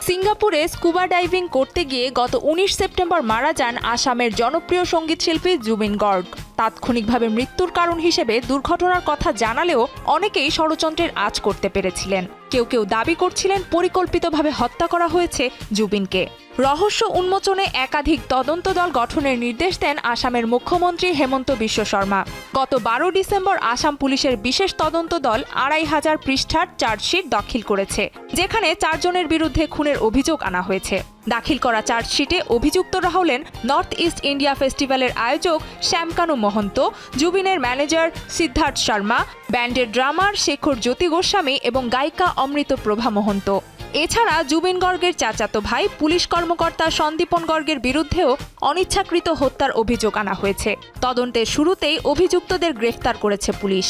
সিঙ্গাপুরে scuba diving করতে গিয়ে গত ১৯ সেপ্টেম্বর মারা যান আসামের জনপ্রিয় সঙ্গীতশিল্পী জুবিন গর্গ। তাৎক্ষণিকভাবে মৃত্যুর কারণ হিসেবে দুর্ঘটনার কথা জানালেও অনেকেই ষড়যন্ত্রের আঁচ করতে পেরেছিলেন। কেউ কেউ দাবি করছিলেন পরিকল্পিতভাবে হত্যা করা হয়েছে জুবিনকে। রহস্য উন্মোচনে একাধিক তদন্ত দল গঠনের নির্দেশ দেন আসামের মুখ্যমন্ত্রী হেমন্ত বিশ্ব শর্মা। গত ১২ ডিসেম্বর আসাম পুলিশের বিশেষ তদন্ত দল ২৫০০ পৃষ্ঠার চার্জশিট দাখিল করেছে, যেখানে ৪ জনের বিরুদ্ধে খুনের অভিযোগ আনা হয়েছে। দাখিল করা চার্জশিটে অভিযুক্তরা হলেন নর্থ ইস্ট ইন্ডিয়া ফেস্টিভ্যালের আয়োজক শ্যামকানু মহন্ত, জুবিনের ম্যানেজার সিদ্ধার্থ শর্মা, ব্যান্ডের ড্রামার শেখর জ্যোতি গোস্বামী এবং গায়িকা অমৃতপ্রভা মহন্ত। এছাড়া জুবিন গর্গের চাচাতো ভাই পুলিশ কর্মকর্তা সন্দীপন গর্গের বিরুদ্ধেও অনিচ্ছাকৃত হত্যার অভিযোগ আনা হয়েছে। তদন্তের শুরুতেই অভিযুক্তদের গ্রেফতার করেছে পুলিশ।